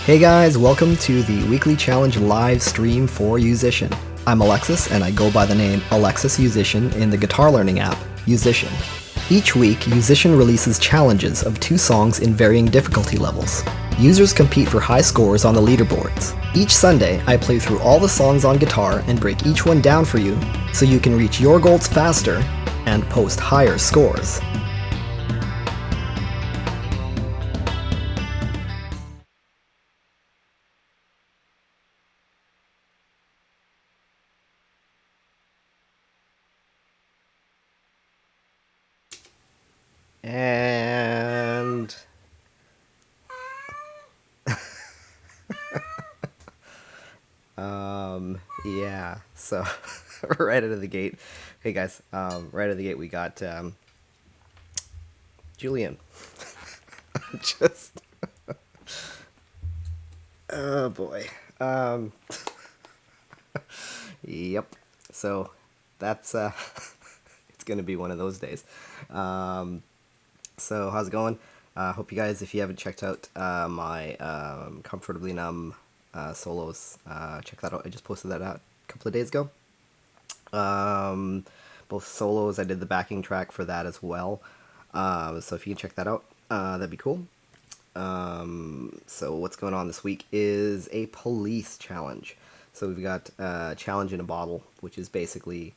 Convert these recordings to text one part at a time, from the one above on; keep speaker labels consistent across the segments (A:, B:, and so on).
A: Hey guys, welcome to the weekly challenge live stream for Yousician. I'm Alexis, and I go by the name Alexis Yousician in the guitar learning app, Yousician. Each week, Yousician releases challenges of 2 songs in varying difficulty levels. Users compete for high scores on the leaderboards. Each Sunday, I play through all the songs on guitar and break each one down for you, so you can reach your goals faster and post higher scores. And yeah, so right out of the gate, hey guys, right out of the gate we got Julian. Just oh boy. Yep. So that's it's gonna be one of those days. So how's it going? Hope you guys, if you haven't checked out my Comfortably Numb solos, check that out. I just posted that out a couple of days ago. Both solos, I did the backing track for that as well. So if you can check that out, that'd be cool. So what's going on this week is a police challenge. So we've got Challenge in a Bottle, which is basically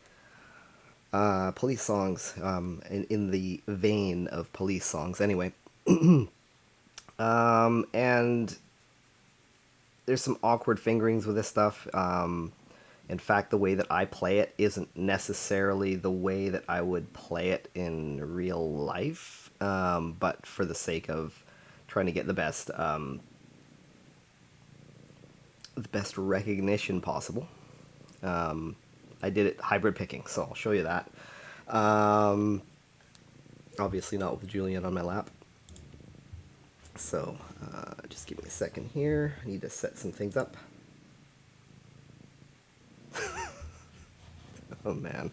A: police songs, in the vein of police songs anyway. And there's some awkward fingerings with this stuff. In fact, the way that I play it isn't necessarily the way that I would play it in real life, but for the sake of trying to get the best recognition possible, I did it hybrid picking, so I'll show you that. Obviously not with Julian on my lap. So just give me a second here. I need to set some things up. Oh man.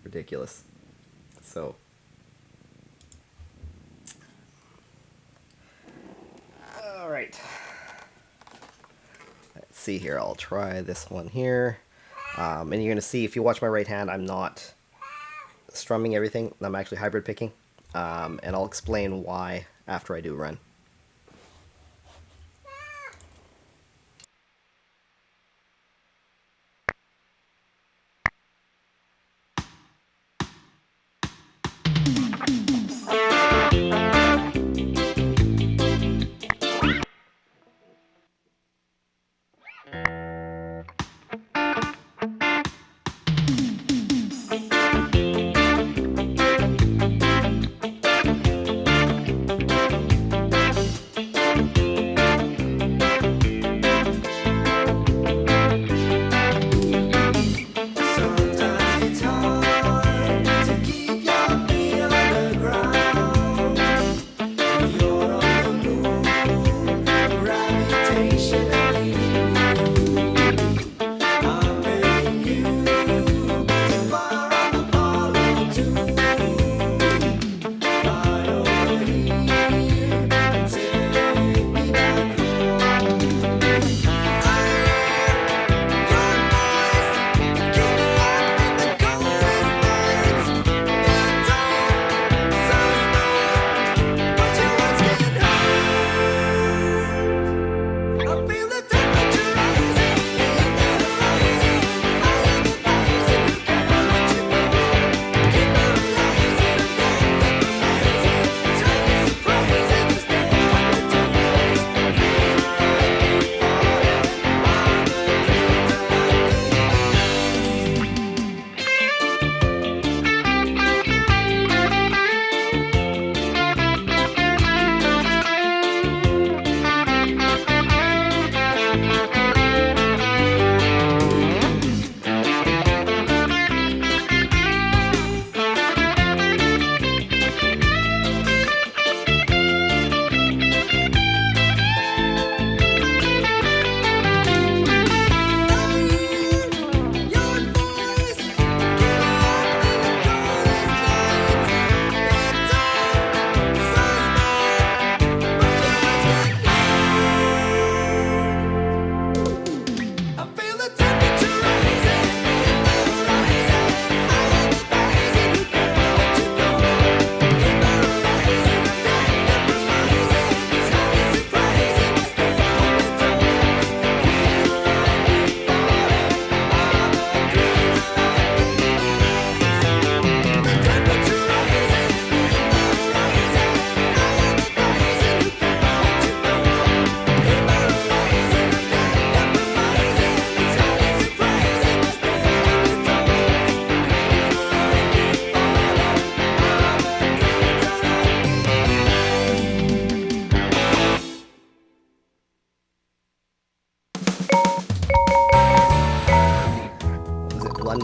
A: Ridiculous. So all right. Let's see here. I'll try this one here. And you're going to see, if you watch my right hand, I'm not strumming everything. I'm actually hybrid picking. And I'll explain why after I do run.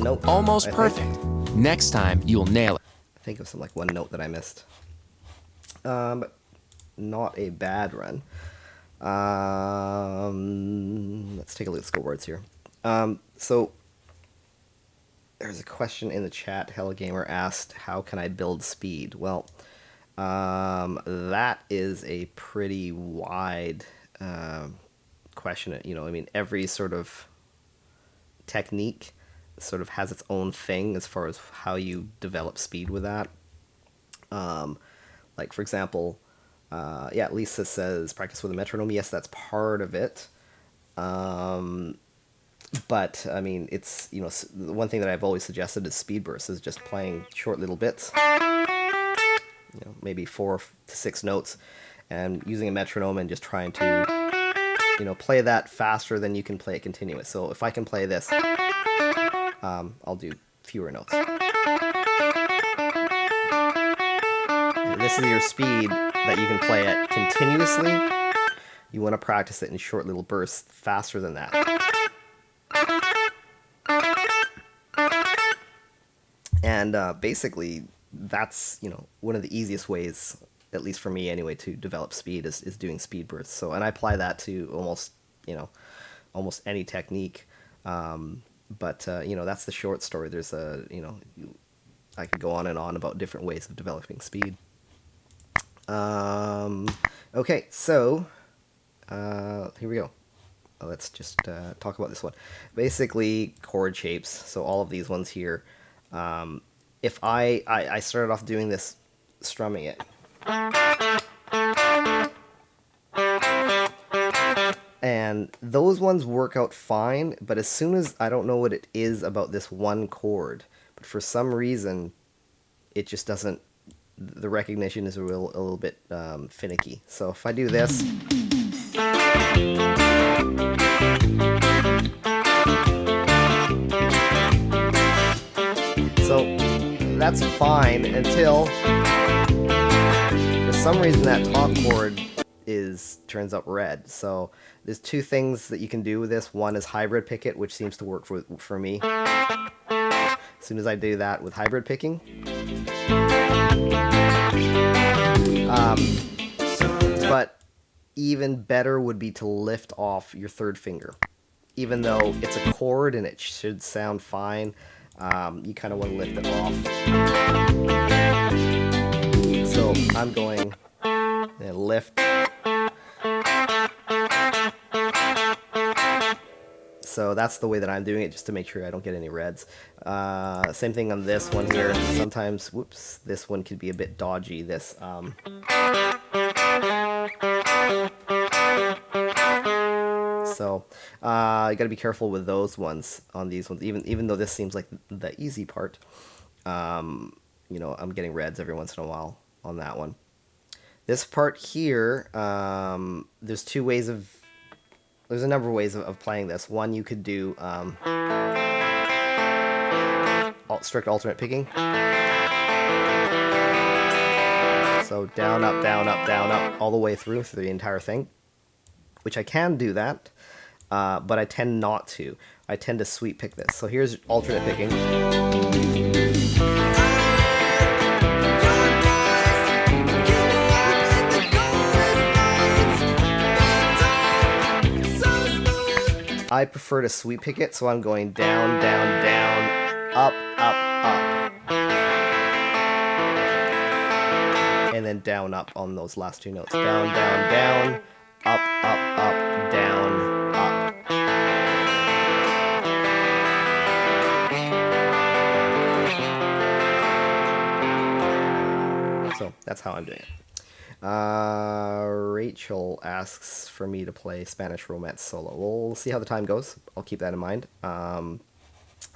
A: one note.
B: Almost perfect. Next time, you'll nail it.
A: Think of some like one note that I missed. But not a bad run. Let's take a look at scoreboards here. So there's a question in the chat. Hello Gamer asked, "How can I build speed?" Well, that is a pretty wide question. You know, I mean, every sort of technique sort of has its own thing as far as how you develop speed with that. Like for example, yeah, Lisa says practice with a metronome. Yes, that's part of it. But I mean, it's, you know, the one thing that I've always suggested is speed bursts, is just playing short little bits, you know, maybe 4 to 6 notes, and using a metronome and just trying to, you know, play that faster than you can play it continuous. So if I can play this, I'll do fewer notes. And this is your speed that you can play it continuously. You want to practice it in short little bursts faster than that. And basically, that's, you know, one of the easiest ways, at least for me anyway, to develop speed is doing speed bursts. So, and I apply that to almost, you know, almost any technique. But you know, that's the short story. There's a, you know, I could go on and on about different ways of developing speed. Okay, so here we go. Let's just talk about this one. Basically, chord shapes. So all of these ones here. If I started off doing this, strumming it. And those ones work out fine, but as soon as, I don't know what it is about this one chord, but for some reason, it just doesn't, the recognition is a little bit finicky. So if I do this, so that's fine until for some reason that top chord turns up red. So there's two things that you can do with this. One is hybrid pick it, which seems to work for me. As soon as I do that with hybrid picking, but even better would be to lift off your third finger. Even though it's a chord and it should sound fine, you kind of want to lift it off. So I'm going and lift. So that's the way that I'm doing it, just to make sure I don't get any reds. Same thing on this one here. Sometimes, whoops, this one could be a bit dodgy. This. So you got to be careful with those ones on these ones. Even though this seems like the easy part, you know, I'm getting reds every once in a while on that one. This part here, there's two ways of. There's a number of ways of playing this. One, you could do strict alternate picking. So down, up, down, up, down, up, all the way through the entire thing. Which I can do that, but I tend not to. I tend to sweep pick this. So here's alternate picking. I prefer to sweep pick it, so I'm going down, down, down, up, up, up. And then down, up on those last two notes. Down, down, down, up, up, up, down, up. So that's how I'm doing it. Rachel asks for me to play Spanish Romance solo. We'll see how the time goes. I'll keep that in mind. I'll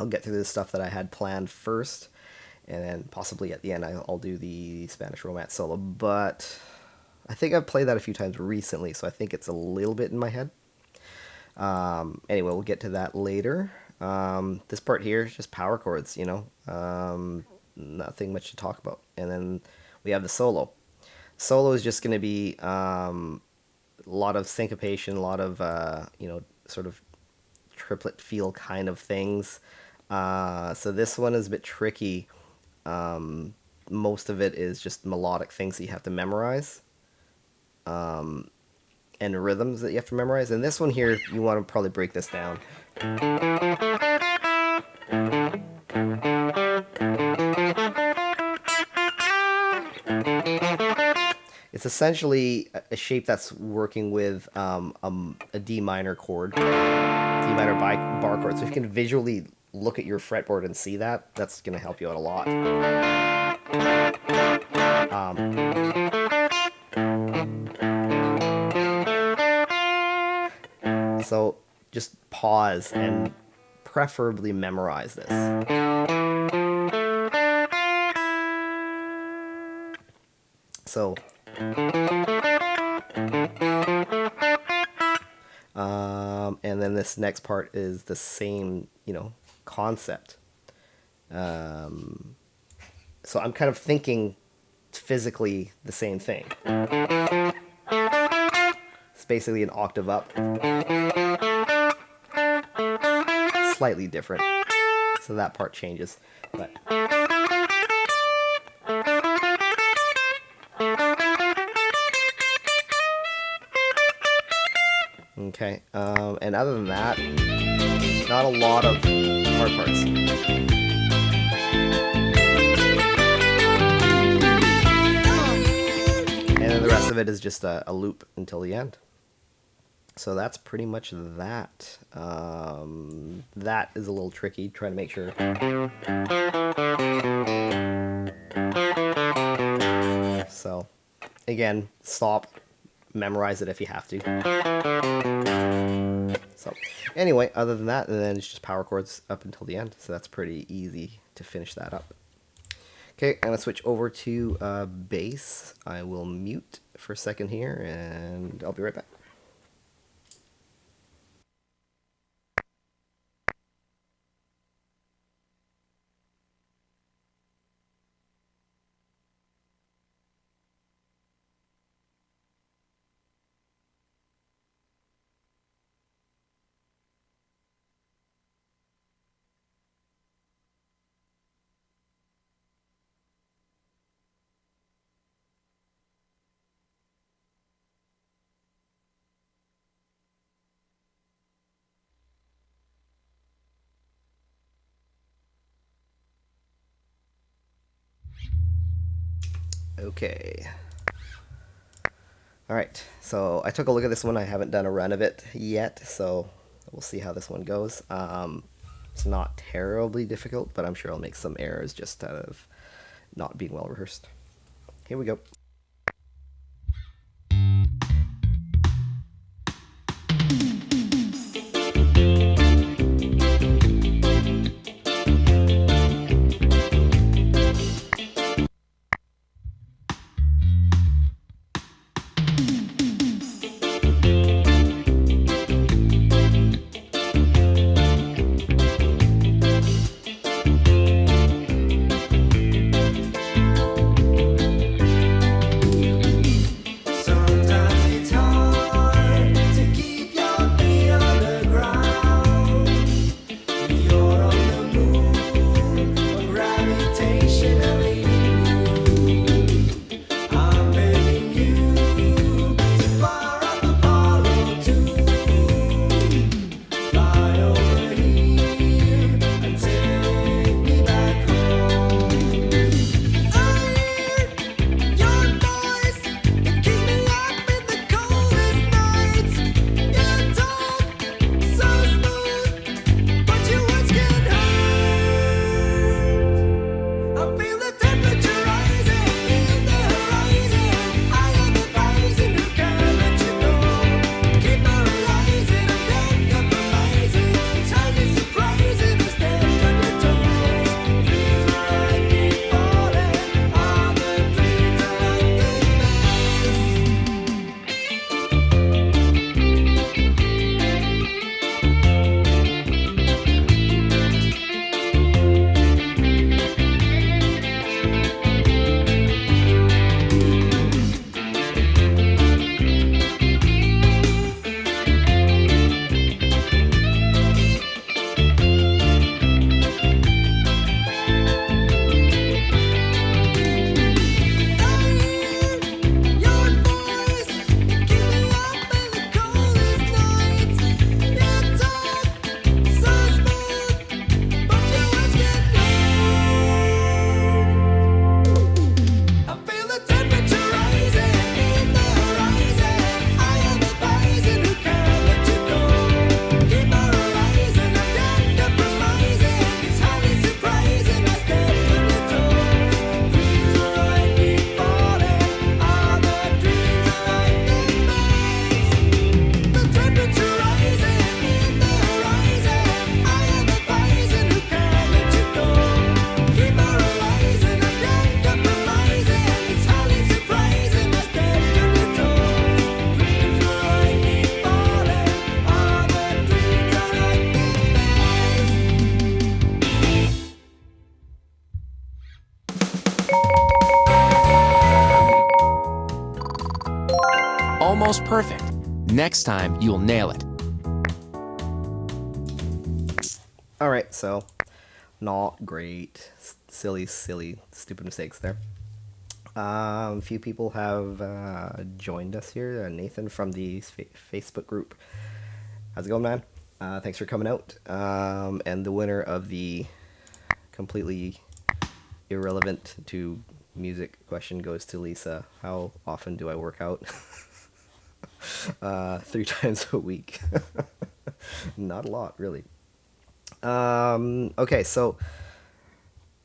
A: get through the stuff that I had planned first, and then possibly at the end I'll do the Spanish Romance solo. But I think I've played that a few times recently, so I think it's a little bit in my head. Anyway, we'll get to that later. This part here is just power chords, you know. Nothing much to talk about. And then we have the solo. Solo is just going to be a lot of syncopation, a lot of, you know, sort of triplet feel kind of things. So this one is a bit tricky. Most of it is just melodic things that you have to memorize, and rhythms that you have to memorize. And this one here, you want to probably break this down. It's essentially a shape that's working with a D minor chord, D minor bar chord. So if you can visually look at your fretboard and see that, that's going to help you out a lot. So just pause and preferably memorize this. So and then this next part is the same, concept. So I'm kind of thinking physically the same thing. It's basically an octave up. Slightly different. So that part changes. But okay, and other than that, not a lot of hard parts. And then the rest of it is just a loop until the end. So that's pretty much that. That is a little tricky, trying to make sure. So, again, stop. Memorize it if you have to. So anyway, other than that, and then it's just power chords up until the end. So that's pretty easy to finish that up. Okay, I'm gonna switch over to bass. I will mute for a second here, and I'll be right back. Okay. Alright, so I took a look at this one. I haven't done a run of it yet, so we'll see how this one goes. It's not terribly difficult, but I'm sure I'll make some errors just out of not being well rehearsed. Here we go.
B: Perfect. Next time, you'll nail it.
A: All right, so not great. Silly, stupid mistakes there. A few people have joined us here. Nathan from the Facebook group. How's it going, man? Thanks for coming out. And the winner of the completely irrelevant to music question goes to Lisa. How often do I work out? 3 times a week. Not a lot, really. Okay, so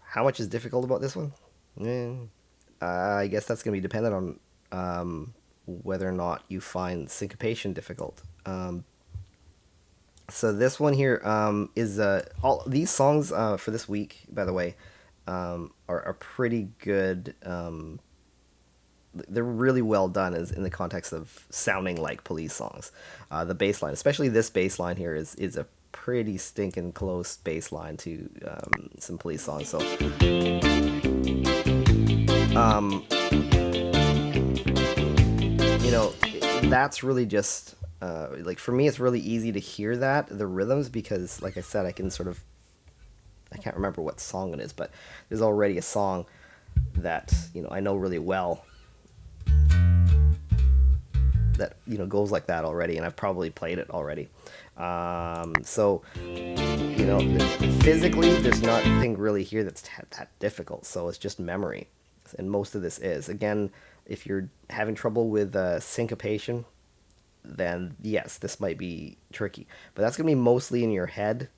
A: how much is difficult about this one? I guess that's going to be dependent on whether or not you find syncopation difficult. So this one here is all these songs for this week, by the way, are pretty good. They're really well done in the context of sounding like Police songs. The bass line, especially this bass line here, is a pretty stinking close bass line to some Police songs. So that's really just like for me, it's really easy to hear the rhythms, because like I said, I can't remember what song it is, but there's already a song that I know really well that goes like that already, and I've probably played it already. So physically there's nothing really here that's that difficult, so it's just memory, and most of this is, again, if you're having trouble with syncopation, then yes, this might be tricky, but that's gonna be mostly in your head,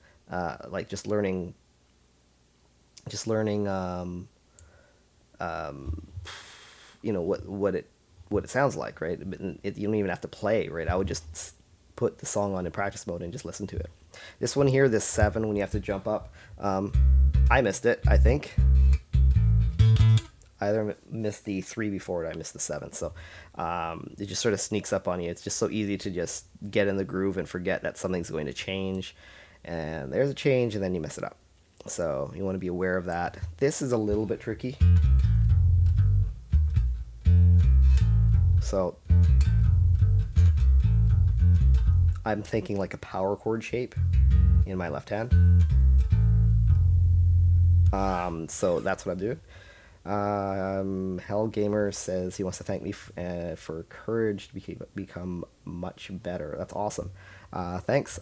A: like just learning what it sounds like, right? You don't even have to play, right? I would just put the song on in practice mode and just listen to it. This one here, this 7, when you have to jump up, I missed it, I think. I either missed the 3 before it, I missed the 7. So it just sort of sneaks up on you. It's just so easy to just get in the groove and forget that something's going to change. And there's a change, and then you mess it up. So you want to be aware of that. This is a little bit tricky. So I'm thinking like a power chord shape in my left hand. So that's what I'm doing. Hell Gamer says he wants to thank me for courage to become much better. That's awesome. Thanks.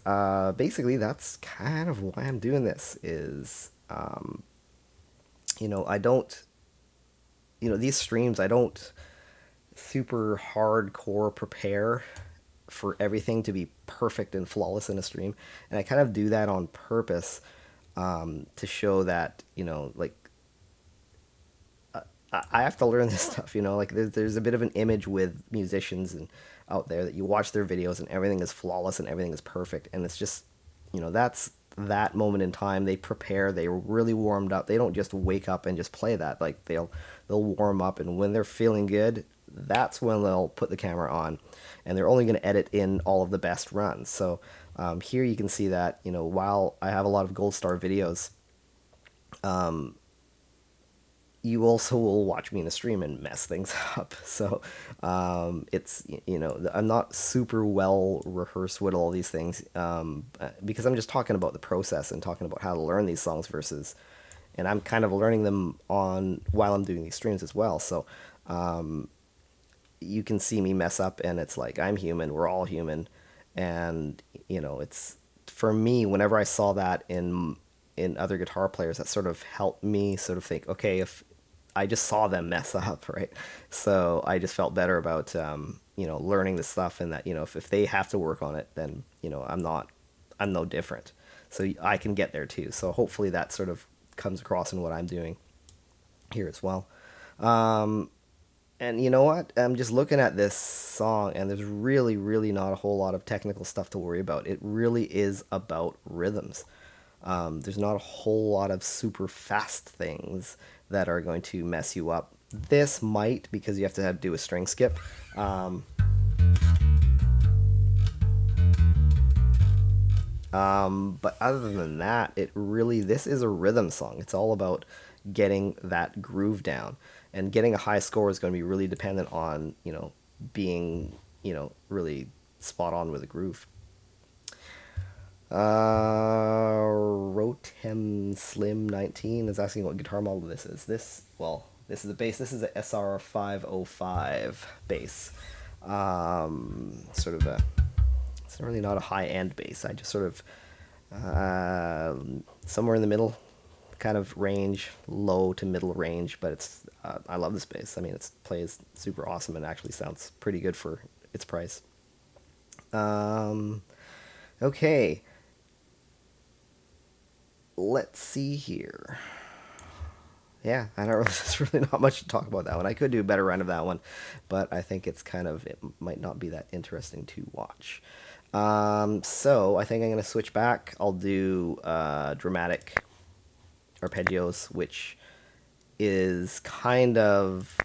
A: Basically, that's kind of why I'm doing this. Is I don't, these streams, I don't super hardcore prepare for everything to be perfect and flawless in a stream, and I kind of do that on purpose, to show that like I have to learn this stuff. Like there's a bit of an image with musicians and out there that you watch their videos and everything is flawless and everything is perfect, and it's just that's that moment in time. They prepare, they really warmed up. They don't just wake up and just play that. Like they'll warm up, and when they're feeling good, that's when they'll put the camera on, and they're only going to edit in all of the best runs. So here you can see that while I have a lot of gold star videos, you also will watch me in a stream and mess things up. So it's I'm not super well rehearsed with all these things, because I'm just talking about the process and talking about how to learn these songs and I'm kind of learning them while I'm doing these streams as well. So you can see me mess up, and it's like, I'm human, we're all human, and it's, for me, whenever I saw that in other guitar players, that sort of helped me sort of think, okay, if I just saw them mess up, right? So I just felt better about learning this stuff, and that if they have to work on it, then I'm no different, so I can get there too. So hopefully that sort of comes across in what I'm doing here as well. And you know what? I'm just looking at this song, and there's really, really not a whole lot of technical stuff to worry about. It really is about rhythms. There's not a whole lot of super fast things that are going to mess you up. This might, because you have to do a string skip. But other than that, this is a rhythm song. It's all about getting that groove down. And getting a high score is going to be really dependent on, being really spot on with the groove. Rotem Slim 19 is asking what guitar model this is. This is a bass. This is a SR 505 bass. It's really not a high-end bass. I just sort of somewhere in the middle kind of range, low to middle range, but it's I love this bass. I mean, it plays super awesome and actually sounds pretty good for its price. Okay. Let's see here. Yeah, there's really not much to talk about that one. I could do a better run of that one, but I think it might not be that interesting to watch. So I think I'm going to switch back. I'll do dramatic Arpeggios, which is kind of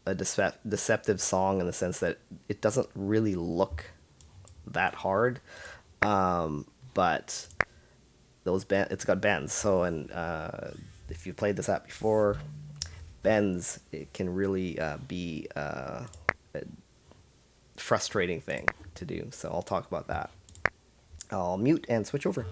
A: a deceptive song in the sense that it doesn't really look that hard, but it's got bends. So, and if you've played this app before, bends, it can really be a frustrating thing to do. So I'll talk about that. I'll mute and switch over.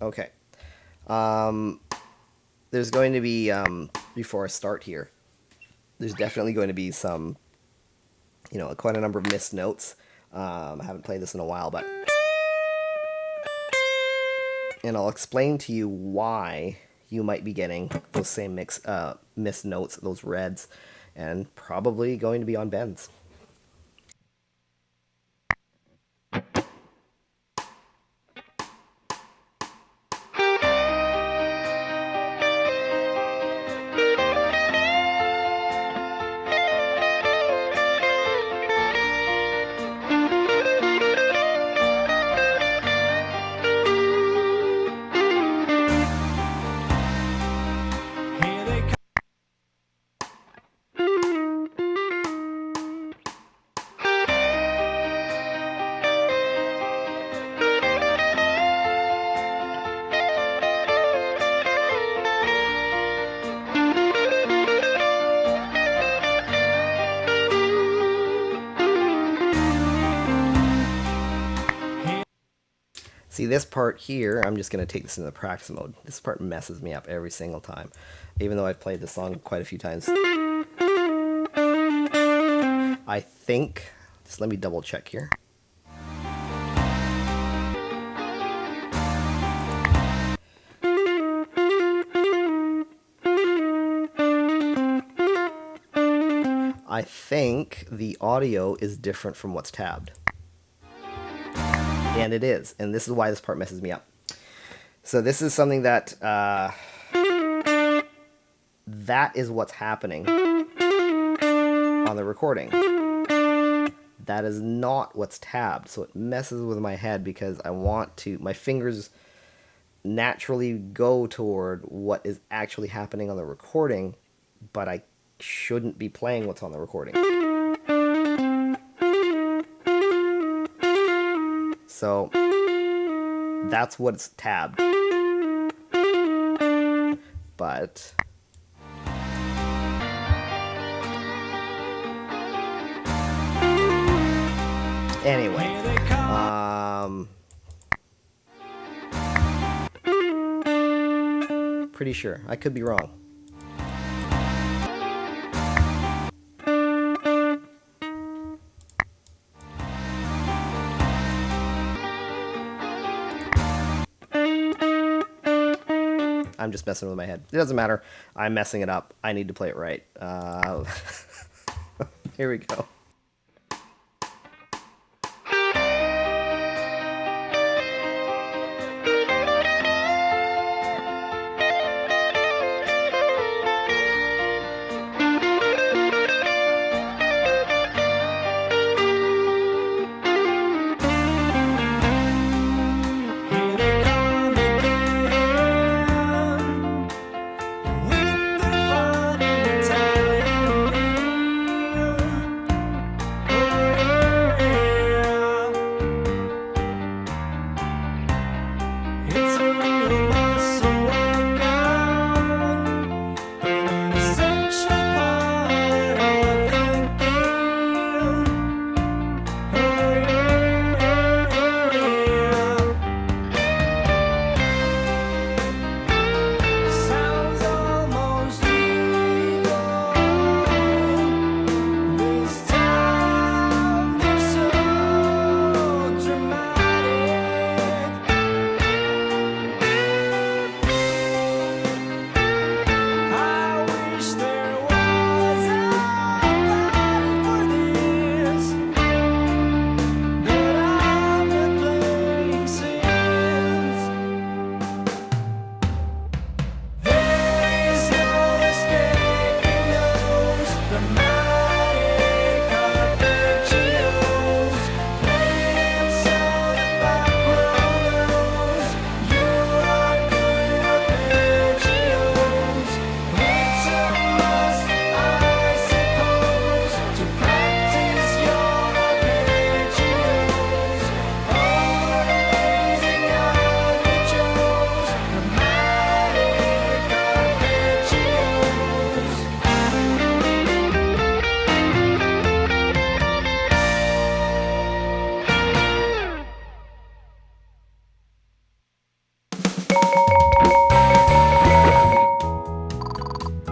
A: Okay. There's going to be, before I start here, there's definitely going to be some, quite a number of missed notes. I haven't played this in a while, but... And I'll explain to you why you might be getting those same missed notes, those reds, and probably going to be on bends. See, this part here, I'm just going to take this into practice mode. This part messes me up every single time, even though I've played this song quite a few times. I think, just let me double check here. I think the audio is different from what's tabbed. And it is, and this is why this part messes me up. So this is something that that is what's happening on the recording. That is not what's tabbed, so it messes with my head because my fingers naturally go toward what is actually happening on the recording, but I shouldn't be playing what's on the recording. So that's what's tabbed. But anyway, pretty sure. I could be wrong. I'm just messing with my head. It doesn't matter. I'm messing it up. I need to play it right. Here we go.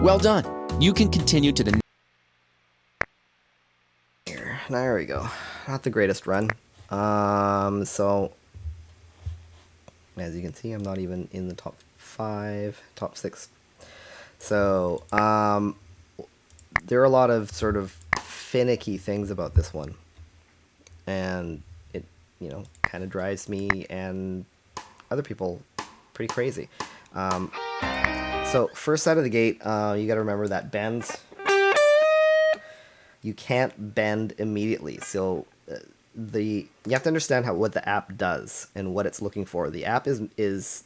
B: Well done. You can continue to the...
A: There we go. Not the greatest run. So, as you can see, I'm not even in the top 5, top 6. So, there are a lot of sort of finicky things about this one. And it, kind of drives me and other people pretty crazy. So, first out of the gate, you got to remember that bends. You can't bend immediately. So, you have to understand what the app does and what it's looking for. The app is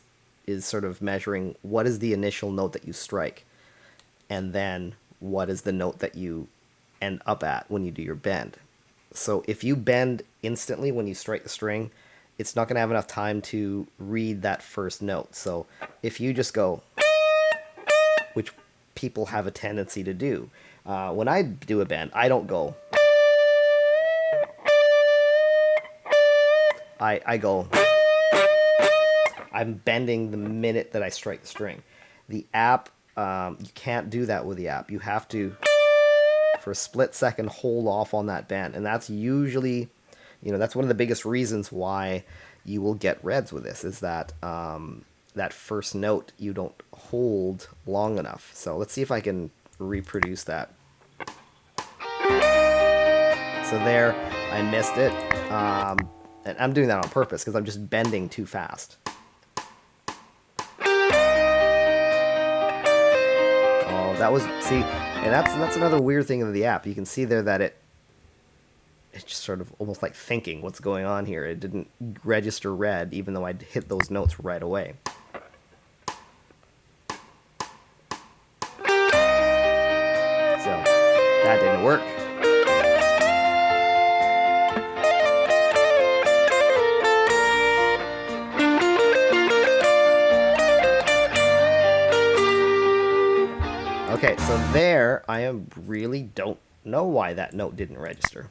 A: sort of measuring what is the initial note that you strike, and then what is the note that you end up at when you do your bend. So, if you bend instantly when you strike the string, it's not going to have enough time to read that first note. So, if you just go, which people have a tendency to do. When I do a bend, I don't go. I go. I'm bending the minute that I strike the string. The app, you can't do that with the app. You have to, for a split second, hold off on that bend. And that's usually, that's one of the biggest reasons why you will get reds with this, is that that first note you don't hold long enough. So let's see if I can reproduce that. So there, I missed it. And I'm doing that on purpose because I'm just bending too fast. Oh, that was, see, and that's another weird thing of the app. You can see there that it's just sort of almost like thinking what's going on here. It didn't register red even though I'd hit those notes right away. So that didn't work. Okay, so there, I really don't know why that note didn't register.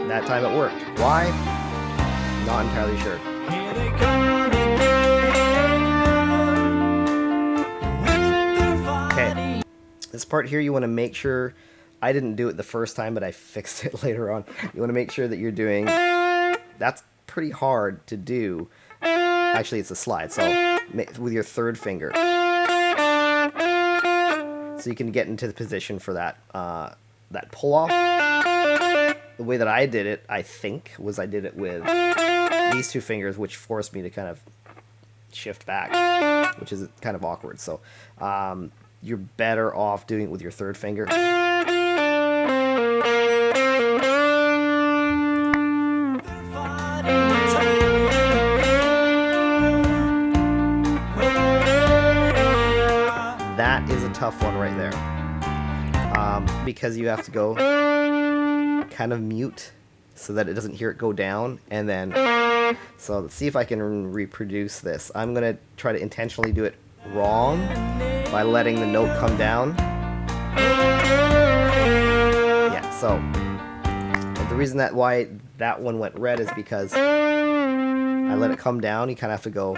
A: That time it worked. Why? Not entirely sure. Okay, this part here you want to make sure, I didn't do it the first time, but I fixed it later on. You want to make sure that you're doing, that's pretty hard to do. Actually, it's a slide, so with your third finger. So you can get into the position for that that pull off. The way that I did it, I think, was I did it with these two fingers, which forced me to kind of shift back, which is kind of awkward. So you're better off doing it with your third finger. That is a tough one right there, because you have to go kind of mute so that it doesn't hear it go down, and then So let's see if I can reproduce this. I'm going to try to intentionally do it wrong by letting the note come down. Yeah, so the reason why that one went red is because I let it come down. You kind of have to go.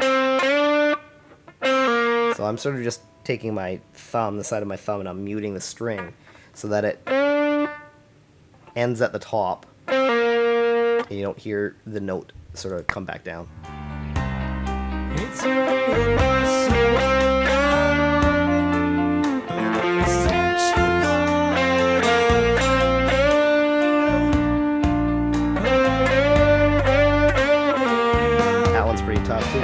A: So I'm sort of just taking my thumb, the side of my thumb, and I'm muting the string so that it ends at the top. And you don't hear the note sort of come back down. That one's pretty tough too.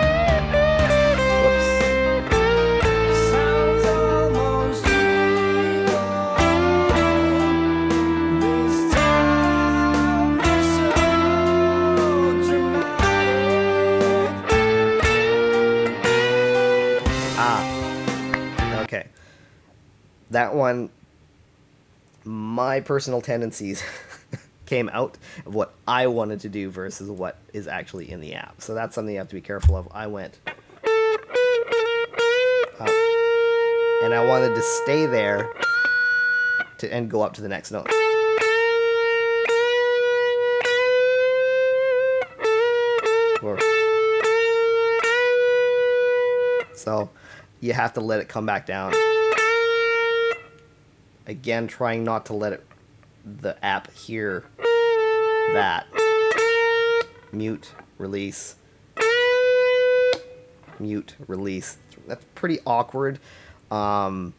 A: That one, my personal tendencies came out of what I wanted to do versus what is actually in the app. So that's something you have to be careful of. I went up, and I wanted to stay there and go up to the next note. So you have to let it come back down. Again, trying not to let the app hear that. Mute, release. Mute, release. That's pretty awkward. I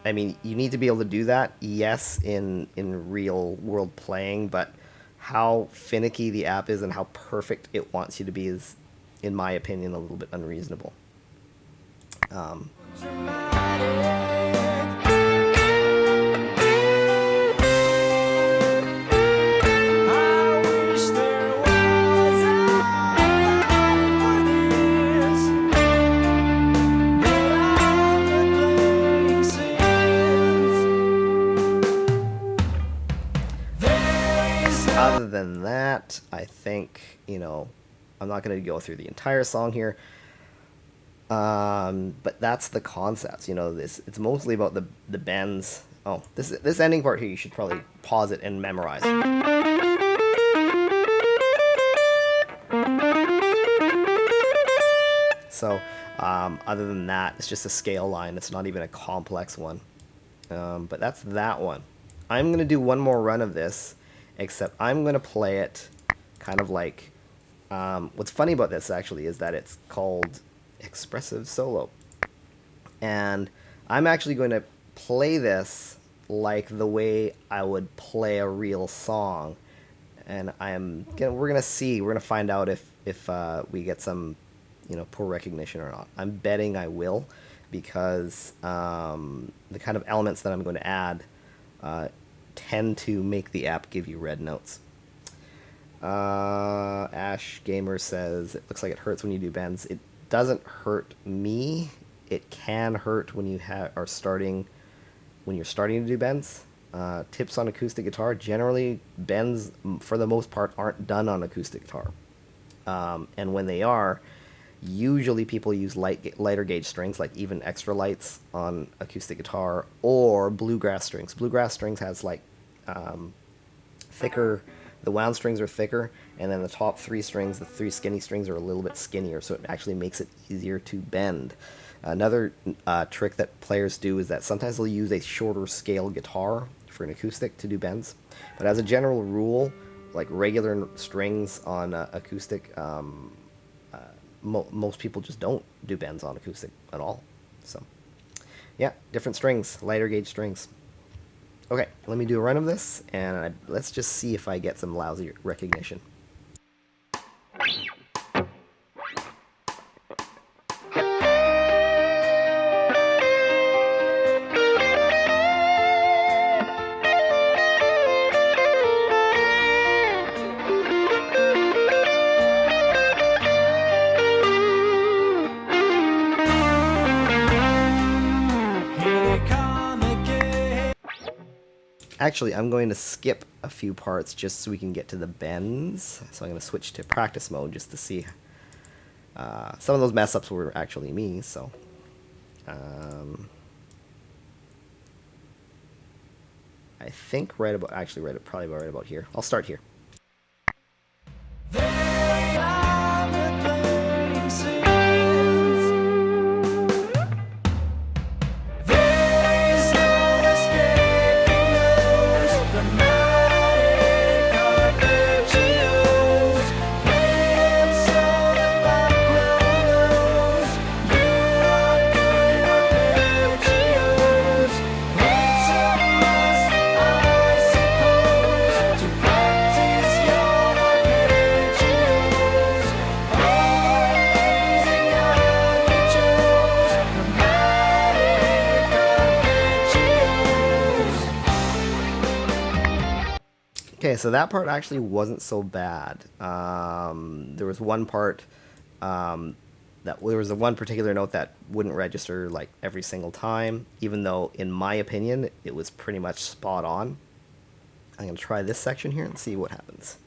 A: mean, you need to be able to do that, yes, in real world playing, but how finicky the app is and how perfect it wants you to be is, in my opinion, a little bit unreasonable. Other than that, I think, you know, I'm not going to go through the entire song here, but that's the concept. You know, it's mostly about the bends. Oh, this ending part here, you should probably pause it and memorize. So, other than that, it's just a scale line. It's not even a complex one. But that's that one. I'm going to do one more run of this, except I'm going to play it kind of like... what's funny about this, actually, is that it's called Expressive Solo. And I'm actually going to play this like the way I would play a real song. And we're going to see, we're going to find out if we get some, you know, poor recognition or not. I'm betting I will, because the kind of elements that I'm going to add tend to make the app give you red notes. Ash Gamer says, it looks like it hurts when you do bends. It doesn't hurt me. It can hurt when you are starting to do bends. Tips on acoustic guitar: generally bends for the most part aren't done on acoustic guitar, and when they are, usually people use lighter gauge strings, like even extra lights on acoustic guitar, or bluegrass strings. Bluegrass strings has like thicker, the wound strings are thicker, and then the top three strings, the three skinny strings, are a little bit skinnier, so it actually makes it easier to bend. Another trick that players do is that sometimes they'll use a shorter scale guitar for an acoustic to do bends, but as a general rule, like regular strings on acoustic, most people just don't do bends on acoustic at all. So yeah, different strings, lighter gauge strings. Okay, let me do a run of this, and let's just see if I get some lousy recognition. Actually, I'm going to skip a few parts just so we can get to the bends. So I'm going to switch to practice mode just to see. Some of those mess ups were actually me, so. I think probably right about here. I'll start here. Okay, so that part actually wasn't so bad. There was one part there was the one particular note that wouldn't register like every single time, even though in my opinion it was pretty much spot on. I'm gonna try this section here and see what happens.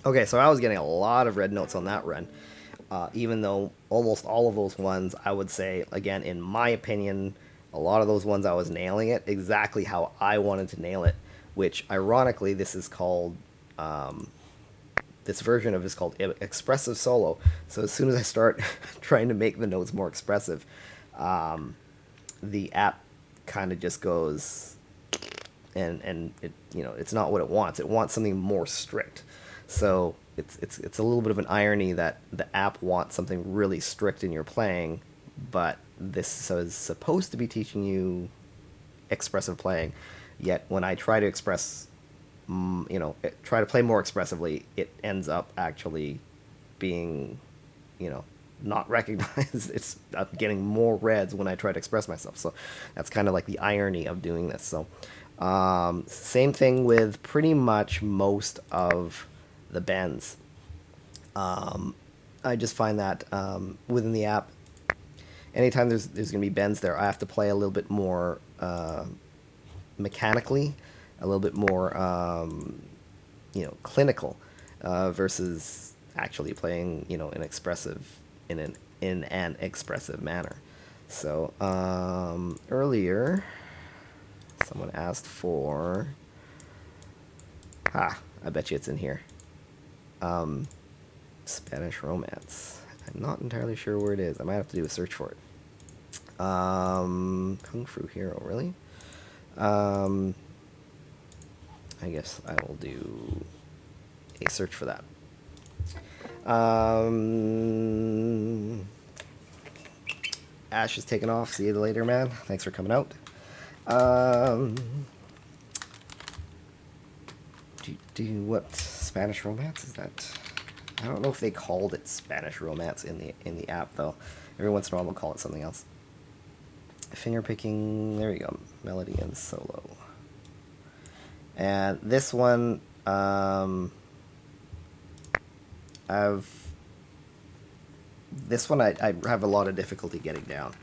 A: Okay, so I was getting a lot of red notes on that run, even though almost all of those ones, I would say, again, in my opinion, a lot of those ones I was nailing it exactly how I wanted to nail it, which, ironically, this is called, this version of it is called Expressive Solo. So as soon as I start trying to make the notes more expressive, the app kind of just goes, and it, you know, it's not what it wants. It wants something more strict. So it's a little bit of an irony that the app wants something really strict in your playing, but this is supposed to be teaching you expressive playing. Yet when I try to express, try to play more expressively, it ends up actually being, not recognized. I'm getting more reds when I try to express myself. So that's kind of like the irony of doing this. So same thing with pretty much most of the bends. I just find that within the app, anytime there's going to be bends there, I have to play a little bit more mechanically, a little bit more clinical, versus actually playing in an expressive manner. So earlier, someone asked for. I bet you it's in here. Spanish Romance. I'm not entirely sure where it is. I might have to do a search for it. Kung Fu Hero, really? I guess I will do a search for that. Ash is taken off. See you later, man. Thanks for coming out. What Spanish Romance is that? I don't know if they called it Spanish Romance in the app though. Every once in a while they'll call it something else. Finger picking. There we go. Melody and solo. And this one, This one I have a lot of difficulty getting down,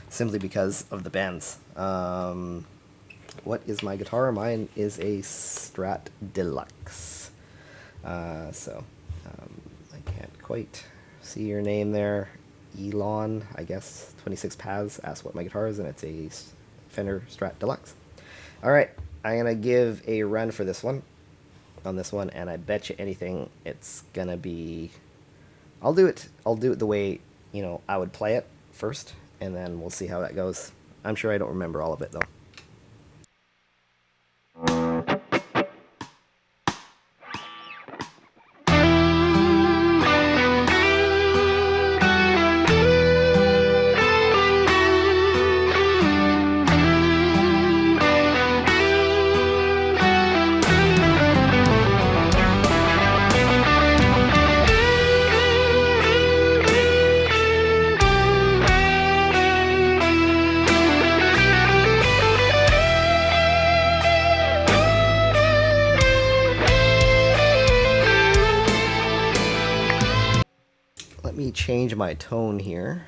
A: simply because of the bends. What is my guitar? Mine is a Strat Deluxe. I can't quite see your name there. Elon, I guess, 26 Paz asked what my guitar is, and it's a Fender Strat Deluxe. Alright, I'm going to give a run for this one, on this one, and I bet you anything it's going to be... I'll do it the way, I would play it first, and then we'll see how that goes. I'm sure I don't remember all of it, though. Let me change my tone here.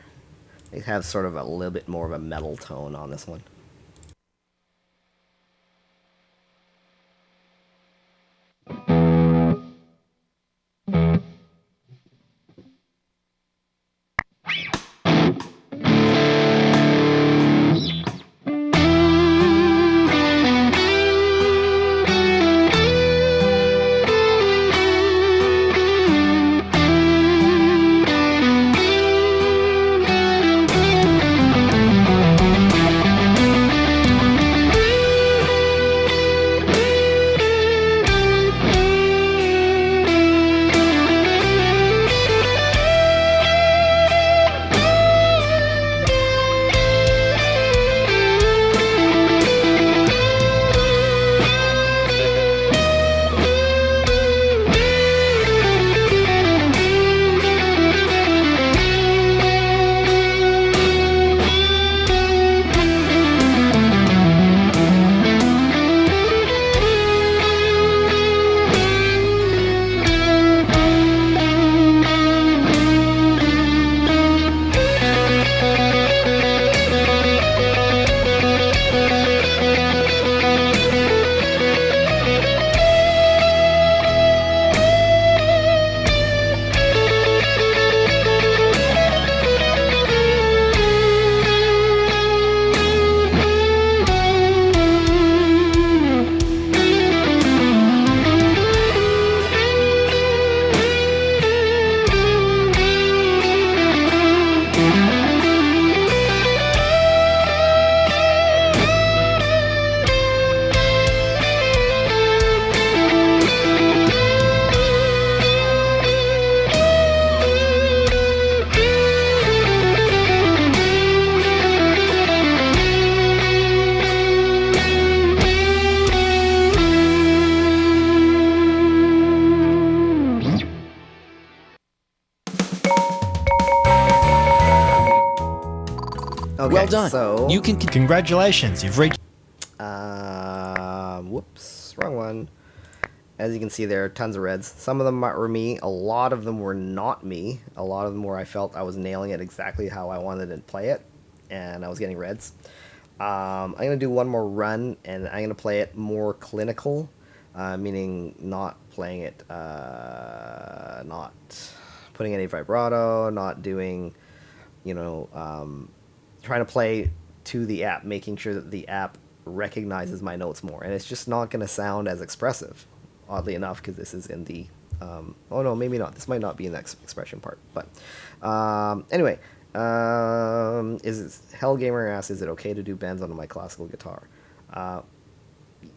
A: It has sort of a little bit more of a metal tone on this one. Okay,
B: well done.
A: So
B: You can
C: Congratulations, you've reached...
A: whoops, wrong one. As you can see, there are tons of reds. Some of them were me. A lot of them were not me. A lot of them were I felt I was nailing it exactly how I wanted to play it, and I was getting reds. I'm going to do one more run, and I'm going to play it more clinical, meaning not playing it, not putting any vibrato, not doing, trying to play to the app, making sure that the app recognizes my notes more. And it's just not going to sound as expressive, oddly enough, because this is in the... oh no, maybe not. This might not be in the expression part. But anyway, Hellgamer asks, is it okay to do bends on my classical guitar? You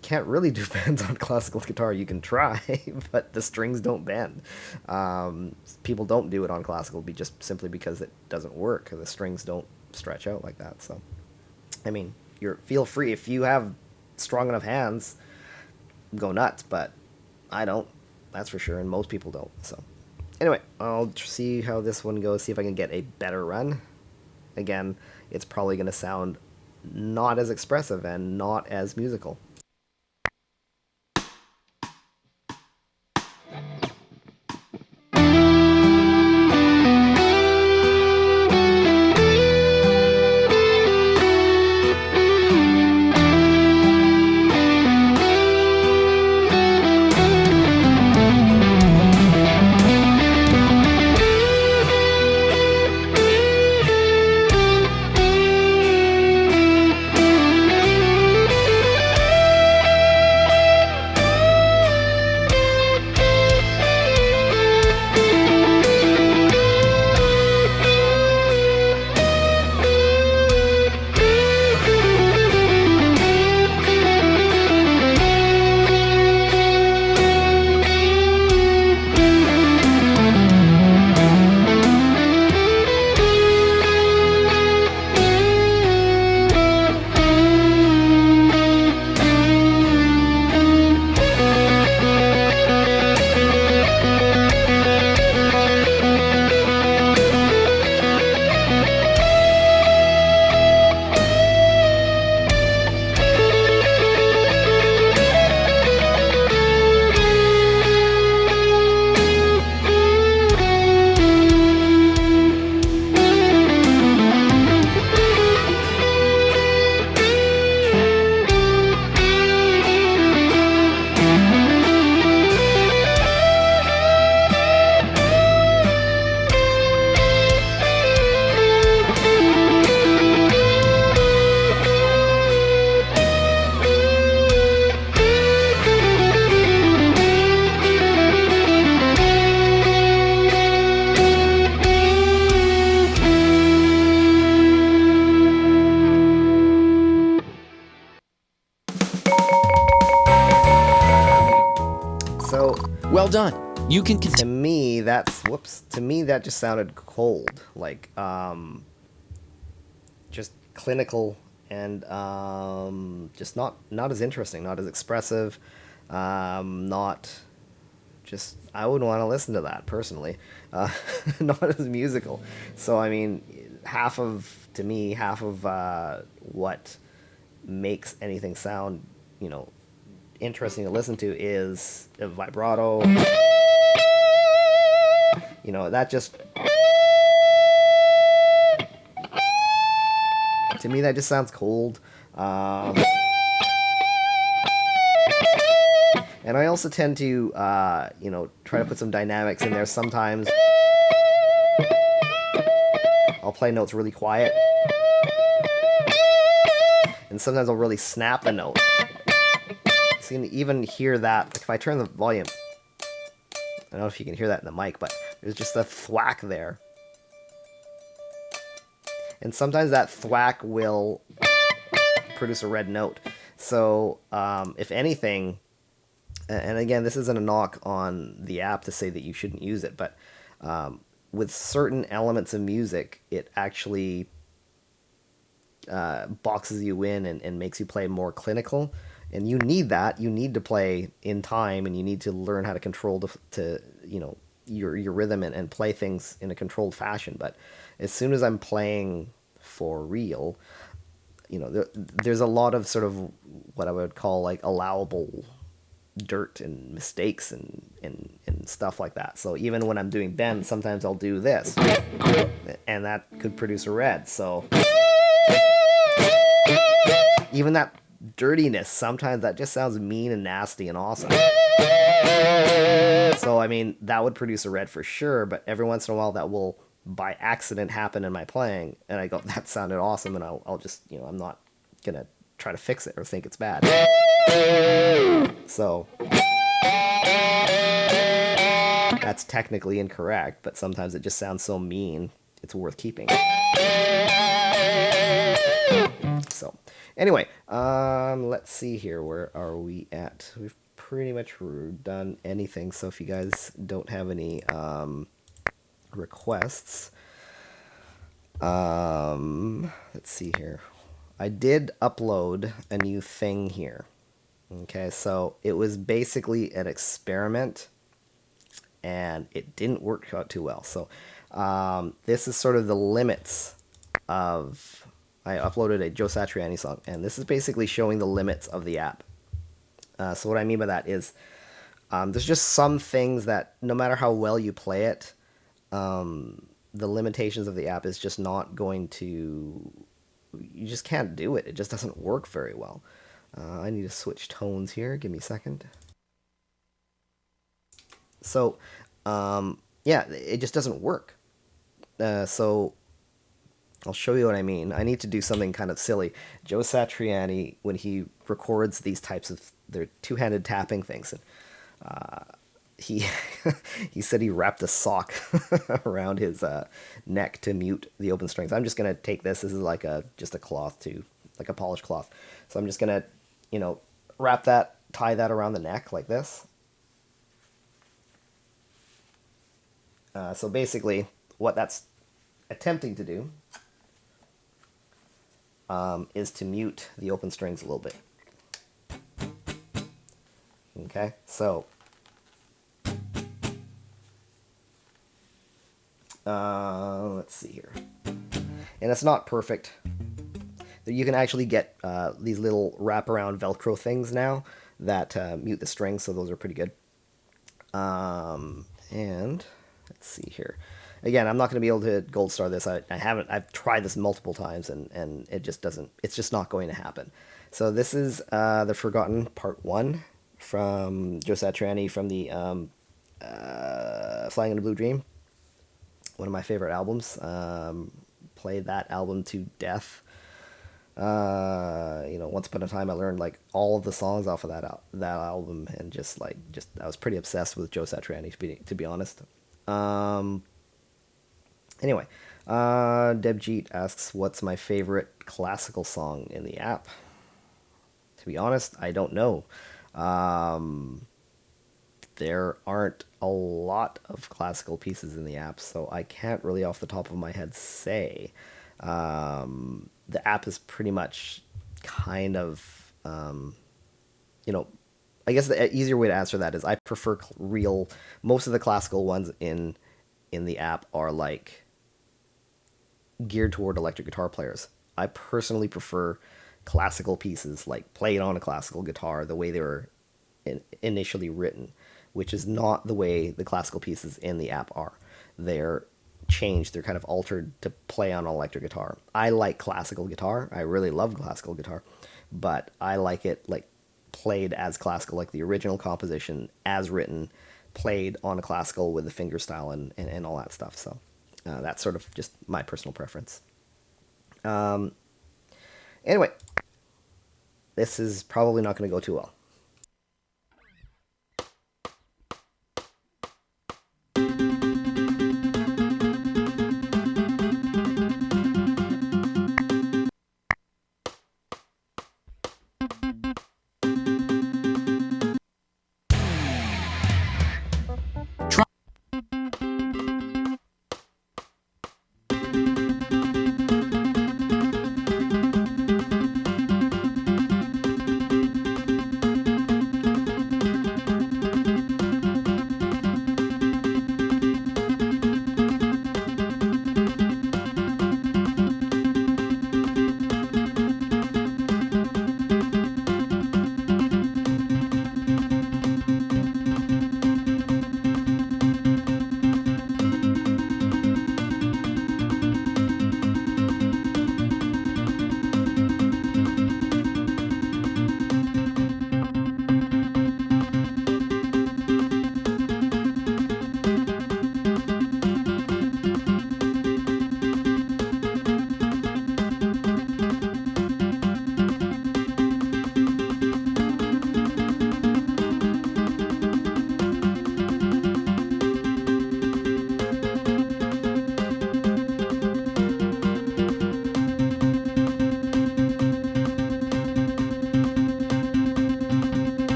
A: can't really do bends on classical guitar. You can try, but the strings don't bend. People don't do it on classical just simply because it doesn't work. The strings don't stretch out like that. So, I mean, feel free. If you have strong enough hands, go nuts, but I don't. That's for sure, and most people don't. So, anyway, I'll see how this one goes, see if I can get a better run. Again, it's probably going to sound not as expressive and not as musical.
B: Well done. You can
A: To
B: continue.
A: me, to me, that just sounded cold. Like, just clinical and just not as interesting, not as expressive, not just I wouldn't want to listen to that personally, not as musical. So I mean, to me, half of what makes anything sound, interesting to listen to is a vibrato. That just to me that just sounds cold. And I also tend to, try to put some dynamics in there. Sometimes I'll play notes really quiet, and sometimes I'll really snap the note. So you can even hear that. Like if I turn the volume, I don't know if you can hear that in the mic, but there's just a thwack there. And sometimes that thwack will produce a red note. So if anything, and again, this isn't a knock on the app to say that you shouldn't use it, but with certain elements of music, it actually boxes you in and makes you play more clinical. And you need that. You need to play in time, and you need to learn how to control your rhythm and play things in a controlled fashion. But as soon as I'm playing for real, there's a lot of sort of what I would call like allowable dirt and mistakes and stuff like that. So even when I'm doing bends, sometimes I'll do this, and that could produce a red. So even that dirtiness, sometimes that just sounds mean and nasty and awesome. So I mean, that would produce a red for sure, but every once in a while that will by accident happen in my playing, and I go, that sounded awesome, and I'll just, I'm not gonna try to fix it or think it's bad. So that's technically incorrect, but sometimes it just sounds so mean, it's worth keeping. So anyway, let's see here. Where are we at? We've pretty much done anything. So if you guys don't have any requests, let's see here. I did upload a new thing here. Okay, so it was basically an experiment, and it didn't work out too well. So this is sort of the limits of... I uploaded a Joe Satriani song, and this is basically showing the limits of the app. So what I mean by that is there's just some things that no matter how well you play it, the limitations of the app is just not going to... You just can't do it. It just doesn't work very well. I need to switch tones here. Give me a second. So, yeah, it just doesn't work. So I'll show you what I mean. I need to do something kind of silly. Joe Satriani, when he records these types of... They're two-handed tapping things. And, he he said he wrapped a sock around his neck to mute the open strings. I'm just going to take this. This is like just a cloth like a polished cloth. So I'm just going to, wrap that, tie that around the neck like this. So basically what that's attempting to do is to mute the open strings a little bit. Okay, so let's see here. And it's not perfect. You can actually get these little wraparound Velcro things now that mute the strings, so those are pretty good. And let's see here. Again, I'm not going to be able to gold star this. I've tried this multiple times, and it just doesn't... It's just not going to happen. So this is The Forgotten Part 1 from Joe Satriani from the Flying in a Blue Dream. One of my favorite albums. Played that album to death. Once upon a time I learned like all of the songs off of that album, and just I was pretty obsessed with Joe Satriani to be honest. Anyway, Debjeet asks, what's my favorite classical song in the app? To be honest, I don't know. there aren't a lot of classical pieces in the app, so I can't really off the top of my head say. The app is pretty much kind of, I guess the easier way to answer that is I prefer most of the classical ones in the app are like geared toward electric guitar players. I personally prefer classical pieces like played on a classical guitar the way they were initially written, which is not the way the classical pieces in the app are. They're changed, they're kind of altered to play on an electric guitar. I like classical guitar. I really love classical guitar, but I like it like played as classical, like the original composition as written, played on a classical with the finger style and all that stuff. So that's sort of just my personal preference. Anyway, this is probably not going to go too well.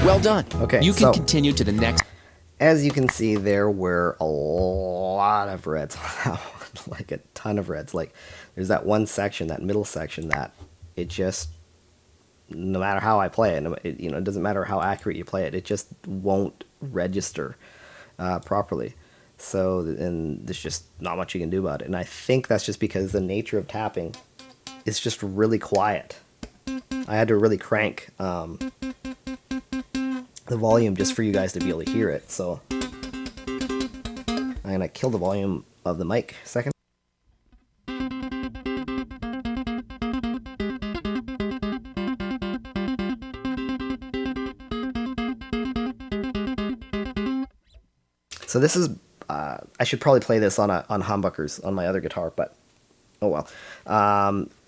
B: Well done.
A: Okay,
B: You can continue to the next.
A: As you can see, there were a lot of reds on that one, like a ton of reds. Like, there's that one section, that middle section, that it just, no matter how I play it, it doesn't matter how accurate you play it, it just won't register properly. So, and there's just not much you can do about it. And I think that's just because the nature of tapping is just really quiet. I had to really crank the volume just for you guys to be able to hear it. So I'm gonna kill the volume of the mic a second. So this is I should probably play this on humbuckers on my other guitar, but oh well.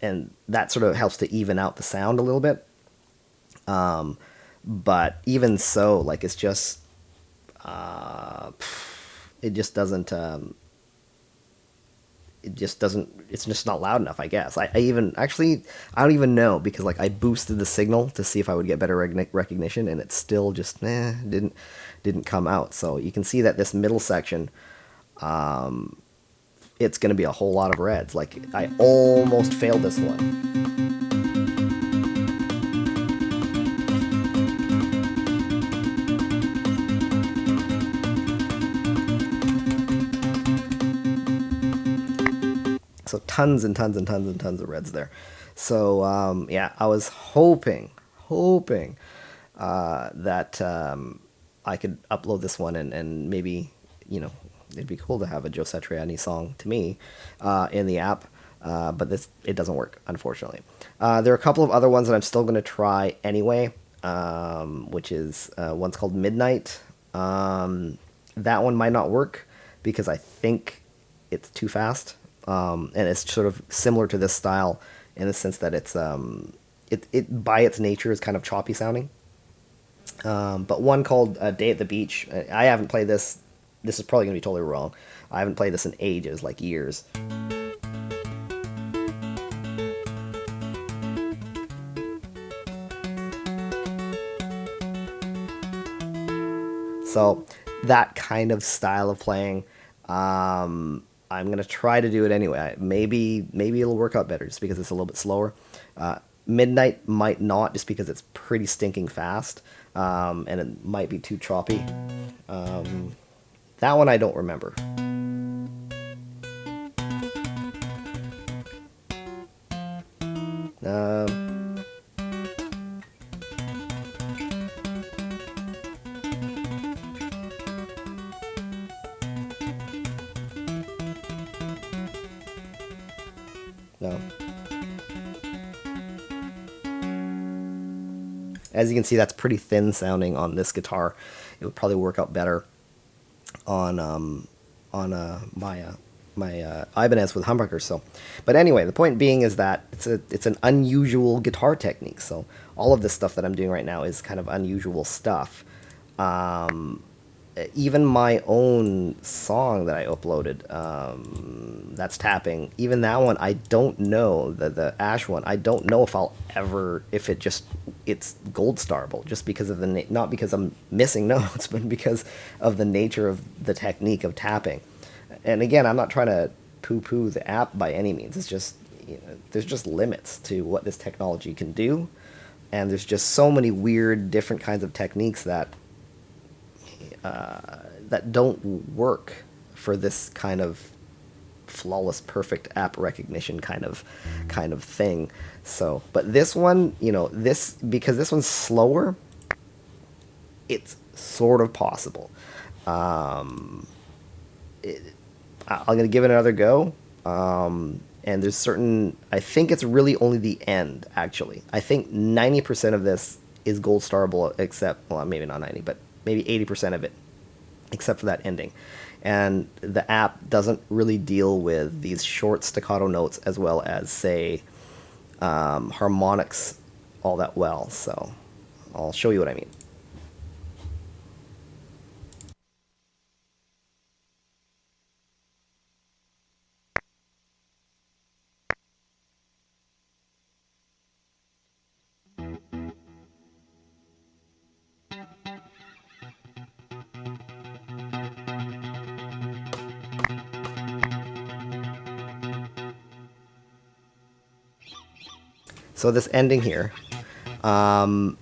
A: And that sort of helps to even out the sound a little bit. But even so, like, it's just, it just doesn't, it's just not loud enough, I guess. I don't even know, because, like, I boosted the signal to see if I would get better recognition, and it still just, didn't come out. So you can see that this middle section, it's going to be a whole lot of reds. Like, I almost failed this one. So tons and tons and tons and tons of reds there. So yeah, I was hoping that I could upload this one and maybe, it'd be cool to have a Joe Satriani song to me in the app, but it doesn't work, unfortunately. There are a couple of other ones that I'm still going to try anyway, which is one's called Midnight. That one might not work because I think it's too fast. And it's sort of similar to this style in the sense that it's it by its nature is kind of choppy sounding. But one called Day at the Beach, I haven't played this. This is probably going to be totally wrong. I haven't played this in ages, like years. So that kind of style of playing, I'm gonna try to do it anyway. Maybe it'll work out better just because it's a little bit slower. Midnight might not, just because it's pretty stinking fast, and it might be too choppy. That one I don't remember. No. As you can see, that's pretty thin sounding on this guitar. It would probably work out better on my Ibanez with humbuckers. So, but anyway, the point being is that it's an unusual guitar technique. So all of this stuff that I'm doing right now is kind of unusual stuff. Even my own song that I uploaded, that's tapping, even that one, I don't know, the Ash one, I don't know if I'll ever, if it's gold starable, just because of not because I'm missing notes, but because of the nature of the technique of tapping. And again, I'm not trying to poo-poo the app by any means. It's just, there's just limits to what this technology can do, and there's just so many weird, different kinds of techniques that don't work for this kind of flawless, perfect app recognition kind of thing. So, but this one, because this one's slower, it's sort of possible. I'm gonna give it another go. And there's certain, I think it's really only the end, actually. I think 90% of this is gold starable, except, well, maybe not 90, but maybe 80% of it, except for that ending. And the app doesn't really deal with these short staccato notes as well as, say, harmonics all that well. So I'll show you what I mean. So this ending here, I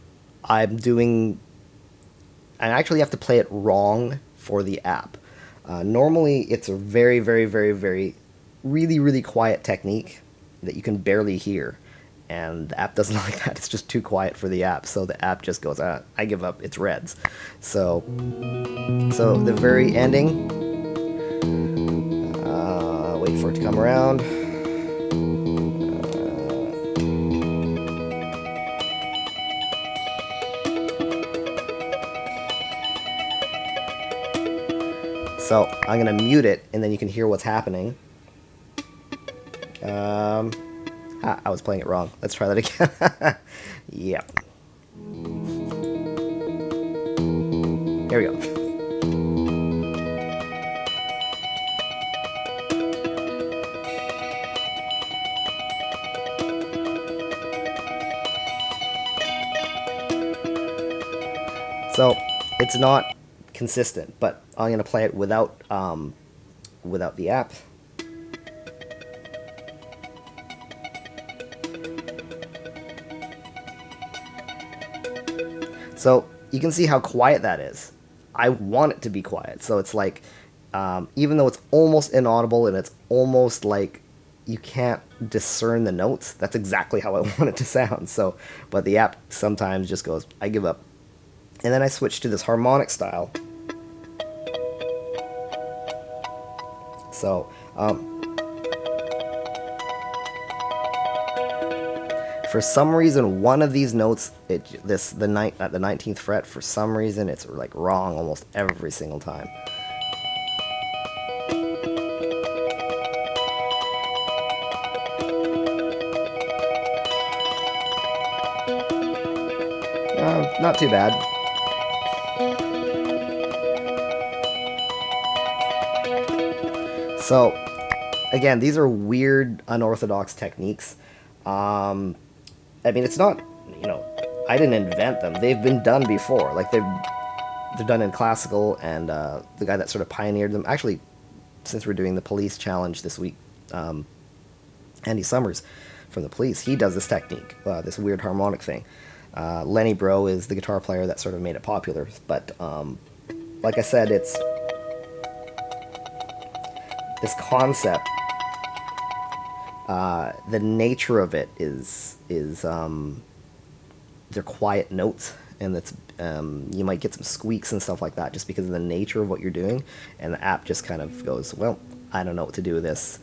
A: actually have to play it wrong for the app. Normally, it's a very, very, very, very, really, really quiet technique that you can barely hear. And the app doesn't like that. It's just too quiet for the app. So the app just goes, I give up, it's reds. So the very ending, wait for it to come around. So I'm going to mute it, and then you can hear what's happening. I was playing it wrong. Let's try that again. Yep. Here we go. So it's not consistent, but I'm going to play it without the app. So you can see how quiet that is. I want it to be quiet, so it's like, even though it's almost inaudible and it's almost like you can't discern the notes, that's exactly how I want it to sound. So, but the app sometimes just goes, I give up. And then I switch to this harmonic style. So, for some reason, one of these notes, at the 19th fret, for some reason, it's like wrong almost every single time. Not too bad. So, again, these are weird, unorthodox techniques. I mean, it's not, I didn't invent them. They've been done before. Like, they're done in classical, and the guy that sort of pioneered them, actually, since we're doing the Police Challenge this week, Andy Summers from the Police, he does this technique, this weird harmonic thing. Lenny Bro is the guitar player that sort of made it popular, but like I said, it's this concept. The nature of it is they're quiet notes, and it's you might get some squeaks and stuff like that just because of the nature of what you're doing, and the app just kind of goes, well, I don't know what to do with this,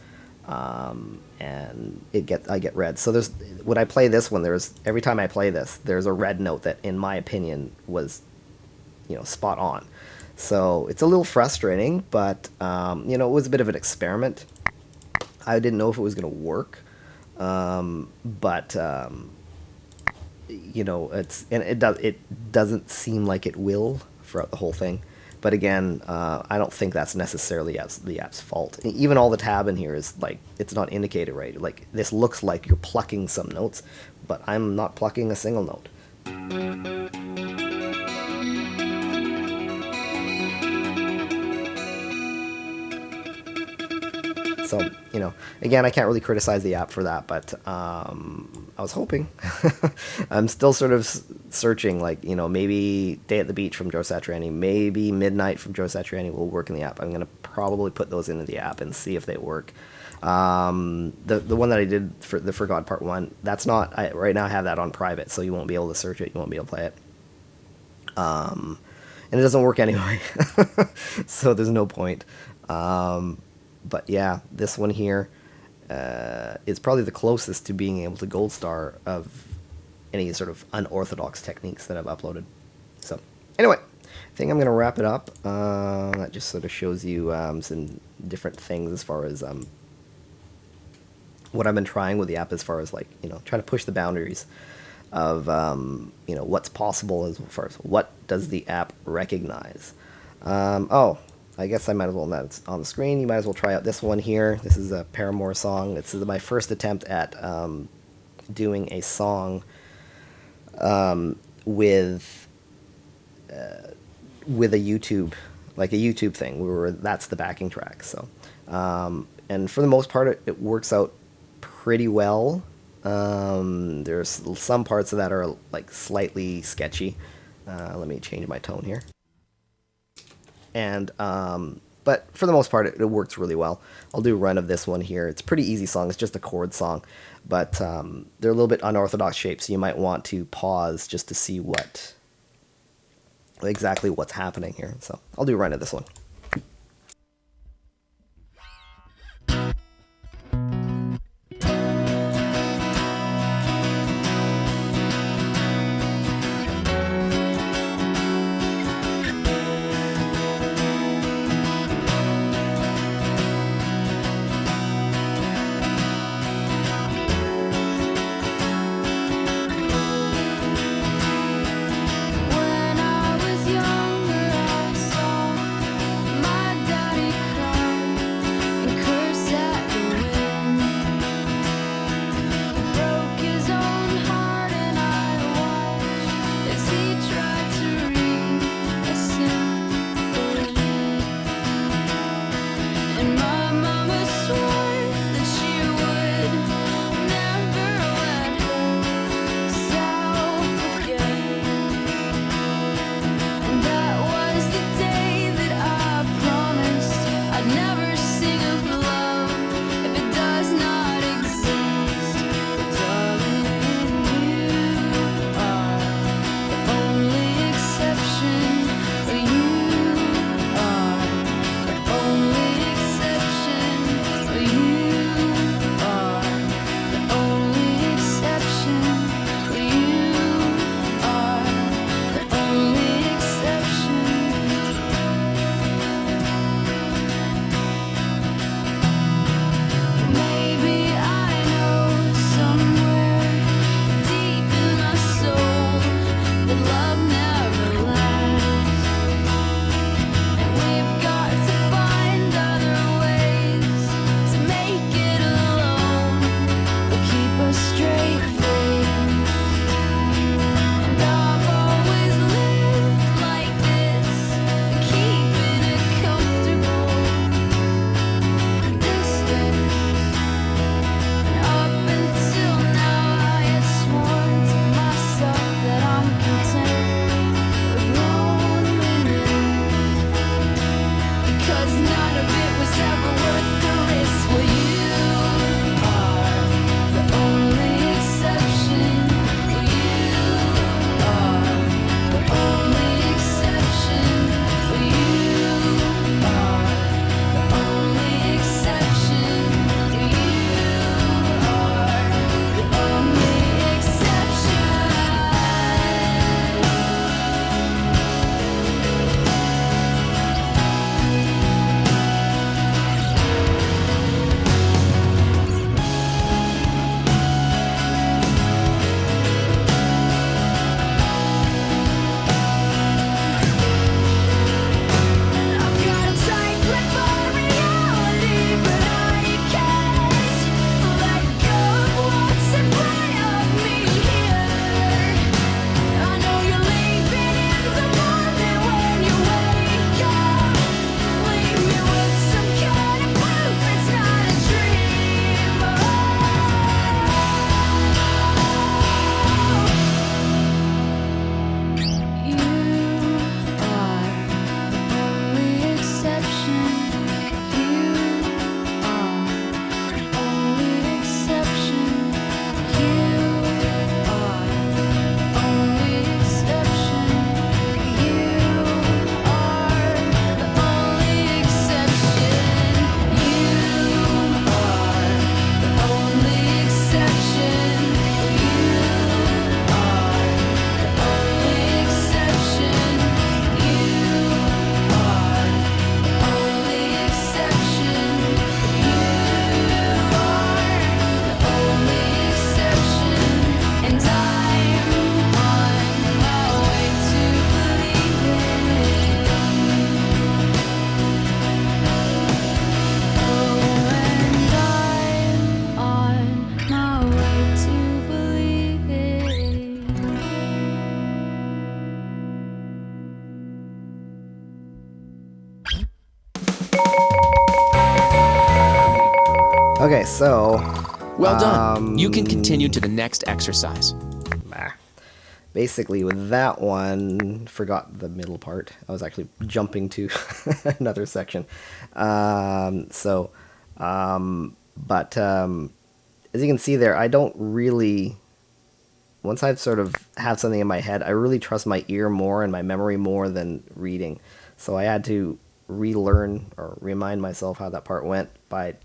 A: and I get red. So when I play this one, every time I play this, there's a red note that, in my opinion, was spot on. So it's a little frustrating, but it was a bit of an experiment. I didn't know if it was going to work, but it doesn't seem like it will throughout the whole thing. But again, I don't think that's necessarily the app's fault. Even all the tab in here is like, it's not indicated right. Like, this looks like you're plucking some notes, but I'm not plucking a single note. So, again, I can't really criticize the app for that, but I was hoping. I'm still sort of searching, like, maybe Day at the Beach from Joe Satriani, maybe Midnight from Joe Satriani will work in the app. I'm going to probably put those into the app and see if they work. The one that I did for the For God Part 1, that's not, right now I have that on private, so you won't be able to search it, you won't be able to play it. And it doesn't work anyway, so there's no point. But yeah, this one here is probably the closest to being able to gold star of any sort of unorthodox techniques that I've uploaded. So anyway, I think I'm going to wrap it up. That just sort of shows you some different things as far as what I've been trying with the app, as far as like, trying to push the boundaries of, what's possible as far as what does the app recognize. I guess I might as well, that's on the screen, you might as well try out this one here. This is a Paramore song. This is my first attempt at doing a song with a YouTube, like a YouTube thing, where that's the backing track. So, and for the most part, it works out pretty well. There's some parts of that are like slightly sketchy. Let me change my tone here. And but for the most part, it works really well. I'll do a run of this one here. It's a pretty easy song. It's just a chord song, but they're a little bit unorthodox shapes, so you might want to pause just to see exactly what's happening here. So I'll do a run of this one.
C: When I was younger, I saw
A: Okay, so
B: Well done. You can continue to the next exercise.
A: basically with that one, forgot the middle part. I was actually jumping to another section. But as you can see there, I don't really, once I've sort of have something in my head, I really trust my ear more and my memory more than reading. So I had to relearn or remind myself how that part went by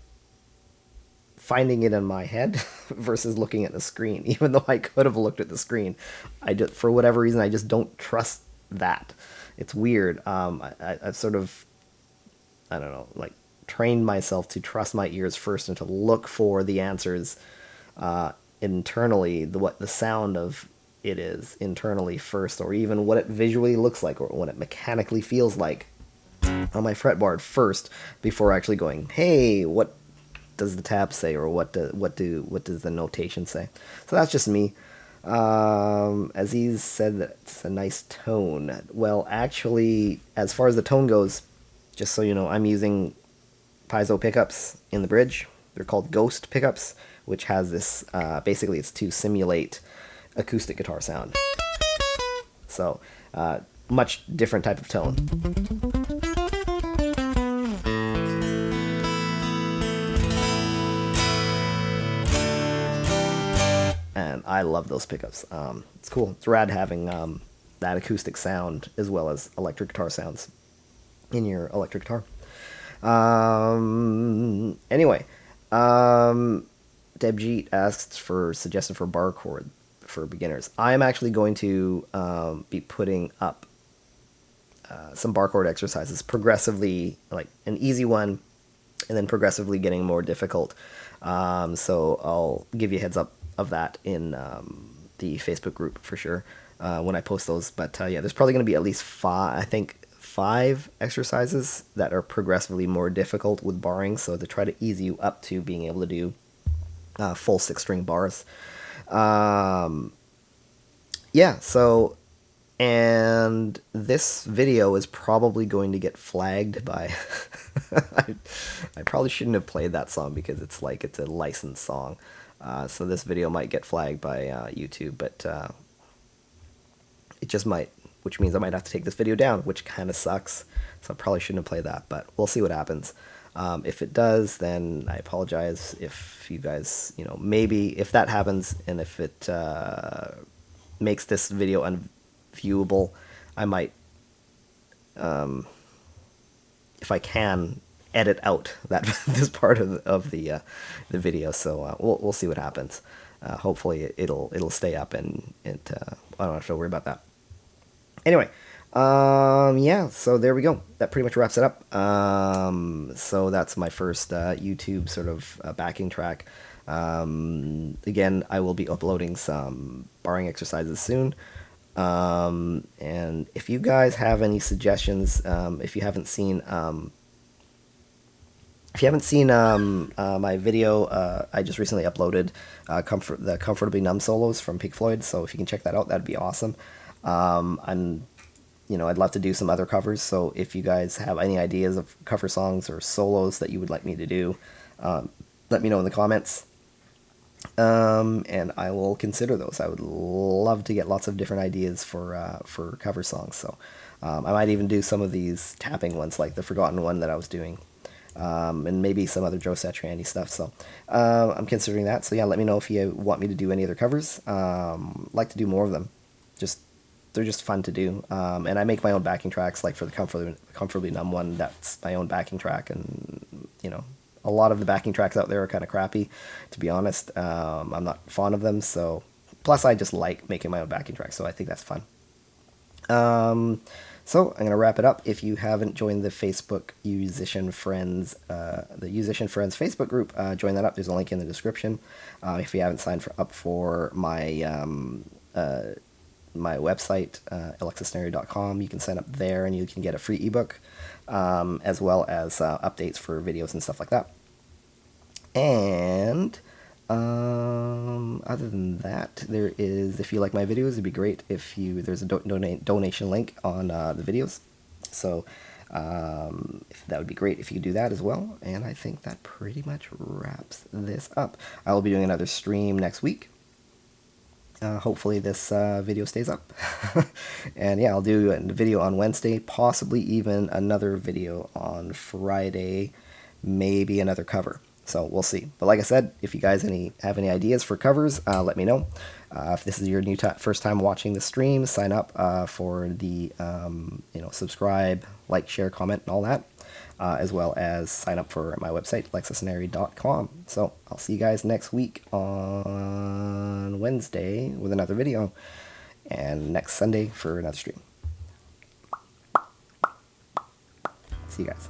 A: finding it in my head versus looking at the screen. Even though I could have looked at the screen, for whatever reason, I just don't trust that. It's weird. I've sort of, I don't know, like trained myself to trust my ears first and to look for the answers internally, what the sound of it is internally first, or even what it visually looks like, or what it mechanically feels like on my fretboard first, before actually going, hey, what does the tab say, or what does the notation say? So that's just me. Aziz said that it's a nice tone. Well, actually, as far as the tone goes, just so you know, I'm using piezo pickups in the bridge. They're called Ghost pickups, which has this, basically it's to simulate acoustic guitar sound. So, much different type of tone. And I love those pickups. It's cool. It's rad having that acoustic sound as well as electric guitar sounds in your electric guitar. Anyway, Debjeet asks for suggestion for bar chord for beginners. I'm actually going to be putting up some bar chord exercises progressively, like an easy one, and then progressively getting more difficult. So I'll give you a heads up of that in the Facebook group for sure when I post those. But yeah, there's probably going to be at least five exercises that are progressively more difficult with barring, so to try to ease you up to being able to do full 6-string bars. Yeah, so, and this video is probably going to get flagged by I probably shouldn't have played that song because it's a licensed song. So this video might get flagged by YouTube, but it just might, which means I might have to take this video down, which kind of sucks. So I probably shouldn't have played that, but we'll see what happens. If it does, then I apologize. If you guys, maybe if that happens and if it makes this video unviewable, I might, if I can, edit out that this part of the video. So we'll see what happens. Hopefully it'll stay up and I don't have to worry about that. Anyway, yeah, so there we go. That pretty much wraps it up. So that's my first YouTube sort of backing track. Again, I will be uploading some barring exercises soon. And if you guys have any suggestions, if you haven't seen my video, I just recently uploaded the Comfortably Numb solos from Pink Floyd, so if you can check that out, that'd be awesome. I'd love to do some other covers, so if you guys have any ideas of cover songs or solos that you would like me to do, let me know in the comments, and I will consider those. I would love to get lots of different ideas for cover songs, so I might even do some of these tapping ones, like the Forgotten one that I was doing. And maybe some other Joe Satriani stuff, so I'm considering that. So yeah, let me know if you want me to do any other covers. Like to do more of them. They're just fun to do. And I make my own backing tracks, like for the Comfortably Numb one, that's my own backing track, and a lot of the backing tracks out there are kind of crappy, to be honest. I'm not fond of them, so plus I just like making my own backing tracks, so I think that's fun. So I'm going to wrap it up. If you haven't joined the Facebook Yousician Friends, Facebook group, join that up. There's a link in the description. If you haven't signed up for my my website, alexisnery.com, you can sign up there and you can get a free ebook, as well as updates for videos and stuff like that. And other than that, there is, if you like my videos, it'd be great if there's a donation link on the videos. So If that would be great if you could do that as well. And I think that pretty much wraps this up. I will be doing another stream next week. Hopefully this video stays up. And yeah, I'll do a video on Wednesday, possibly even another video on Friday, maybe another cover. So we'll see. But like I said, if you guys have any ideas for covers, let me know. If this is your first time watching the stream, sign up for the subscribe, like, share, comment, and all that. As well as sign up for my website, alexisnery.com. So I'll see you guys next week on Wednesday with another video, and next Sunday for another stream. See you guys.